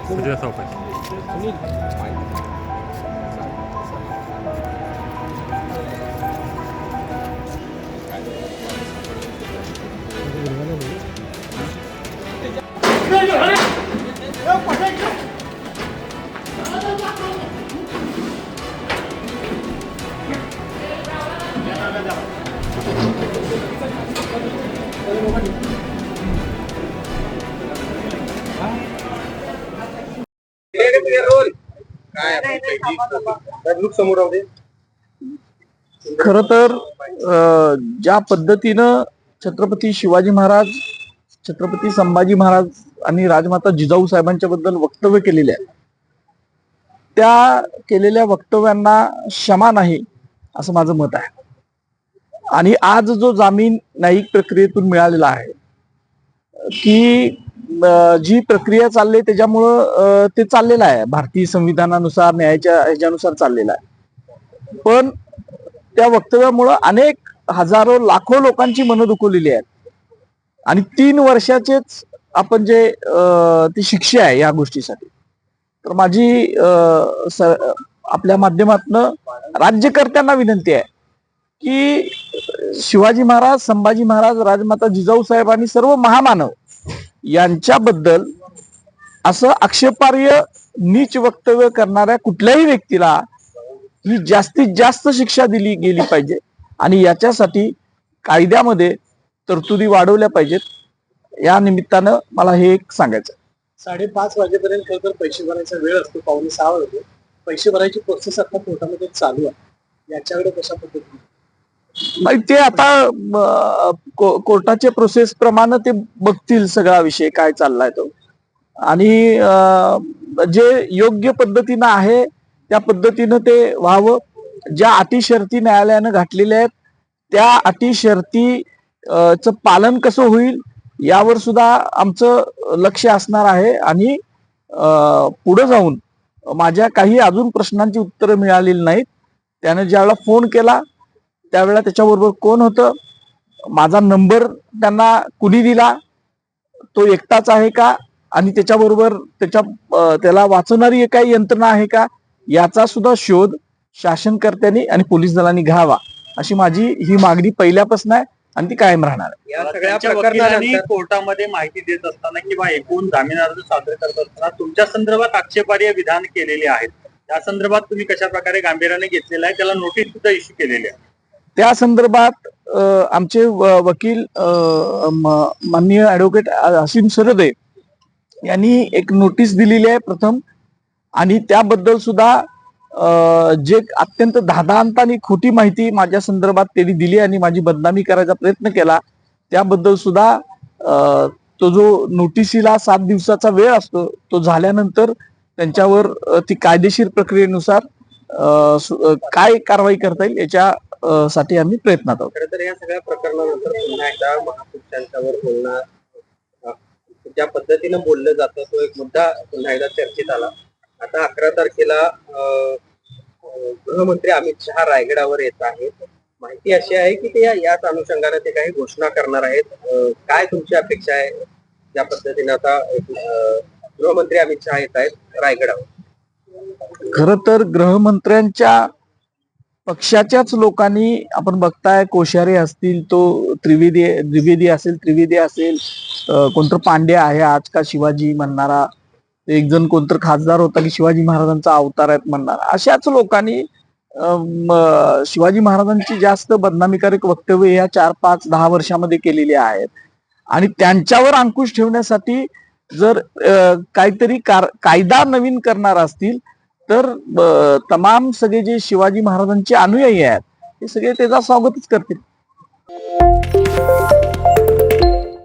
सुजय चौकात. खर तर ज्या पद्धतीनं छत्रपती शिवाजी महाराज, छत्रपती संभाजी महाराज आणि राजमाता जिजाऊ साहेबांच्या बद्दल वक्तव्य केलेले आहे, त्या केलेल्या वक्तव्यांना क्षमा नाही असं माझं मत आहे. आणि आज जो जामीन न्यायिक प्रक्रियेतून मिळालेला आहे, की जी प्रक्रिया चालली त्याच्यामुळं ते चाललेलं आहे, भारतीय संविधानानुसार न्यायाच्या ह्याच्यानुसार चाललेलं आहे. पण त्या वक्तव्यामुळं अनेक हजारो लाखो लोकांची मनं दुखवलेली आहेत. आणि 3 वर्षाचेच आपण जे ती शिक्षा आहे या गोष्टीसाठी. तर माझी आपल्या माध्यमातनं राज्यकर्त्यांना विनंती आहे की शिवाजी महाराज, संभाजी महाराज, राजमाता जिजाऊ साहेब आणि सर्व महामानव यांच्याबद्दल असं आक्षेपार्ह नीच वक्तव्य करणाऱ्या कुठल्याही व्यक्तीला ही जास्तीत जास्त शिक्षा दिली गेली पाहिजे. आणि याच्यासाठी कायद्यामध्ये तरतुदी वाढवल्या पाहिजेत. या निमित्तानं मला हे एक सांगायचं. 5:30 वाजेपर्यंत खरं तर पैसे भरायचा वेळ असतो, 5:45 वाजता पैसे भरायची प्रोसेस आता कोर्टामध्ये चालू आहे. याच्याकडे कशा पद्धतीने नाही, ते आता कोर्टाच्या प्रोसेस प्रमाणे ते बघतील सगळा विषय काय चाललाय तो. आणि जे योग्य पद्धतीनं आहे त्या पद्धतीनं ते व्हावं. ज्या अटी शर्ती न्यायालयानं घातलेल्या आहेत त्या अटी शर्ती च पालन कसं होईल यावर सुद्धा आमचं लक्ष असणार आहे. आणि पुढे जाऊन माझ्या काही अजून प्रश्नांची उत्तरं मिळालेली नाहीत. त्यानं ज्यावेळेला फोन केला त्यावेळेला त्याच्याबरोबर कोण होतं, माझा नंबर त्यांना कुणी दिला, तो एकटाच आहे का, आणि त्याच्याबरोबर त्याला वाचवणारी काही यंत्रणा आहे का, याचा सुद्धा शोध शासनकर्त्यांनी आणि पोलीस दलांनी घ्यावा अशी माझी ही मागणी पहिल्यापासून आहे आणि ती कायम राहणार आहे. या सगळ्या प्रकरणांनी कोर्टामध्ये माहिती देत असताना किंवा एकूण जामीन अर्ज सादर करत असताना तुमच्या संदर्भात आक्षेपार्ह विधान केलेले आहेत, त्या संदर्भात तुम्ही कशा प्रकारे गांभीर्याने घेतलेला आहे, त्याला नोटीस सुद्धा इश्यू केलेली आहे. त्या संदर्भात आमचे वकील माननीय ऍडव्होकेट असीम सरदे यांनी एक नोटीस दिलेली आहे प्रथम. आणि त्याबद्दल सुद्धा जे अत्यंत धादांत आणि खोटी माहिती माझ्या संदर्भात त्यांनी दिली आणि माझी बदनामी करायचा प्रयत्न केला त्याबद्दल सुद्धा तो जो नोटिसीला 7 दिवसाचा वेळ असतो तो झाल्यानंतर त्यांच्यावर ती कायदेशीर प्रक्रियेनुसार काय कारवाई करता येईल याच्या साठी आम्ही प्रयत्नात आहोत. खरं तर या सगळ्या प्रकरणानंतर पुन्हा एकदा महापुरुषांच्यावर बोलणार, ज्या पद्धतीनं बोललं जातं तो एक मुद्दा पुन्हा एकदा चर्चेत आला. आता 11 तारखेला गृहमंत्री अमित शहा रायगडावर येत आहेत. माहिती अशी आहे की ते याच अनुषंगाने ते काही घोषणा करणार आहेत. काय तुमची अपेक्षा आहे ज्या पद्धतीने आता गृहमंत्री अमित शहा येत आहेत रायगडावर? खर तर गृहमंत्र्यांच्या पक्षाच्याच लोकांनी, आपण बघताय कोश्यारी असतील, तो द्विवेदी असेल, कोणतर पांडे आहे आज का शिवाजी म्हणणारा, एक जण कोणतर खासदार होता की शिवाजी महाराजांचा अवतार आहेत म्हणणारा, अशाच लोकांनी शिवाजी महाराजांची जास्त बदनामीकारक वक्तव्य या 4, 5, 10 वर्षामध्ये केलेली आहेत. आणि त्यांच्यावर अंकुश ठेवण्यासाठी जर काहीतरी कायदा नवीन करणार असतील तर तमाम सगळे जे शिवाजी महाराजांचे अनुयायी आहेत हे सगळे त्याचा स्वागतच करतील.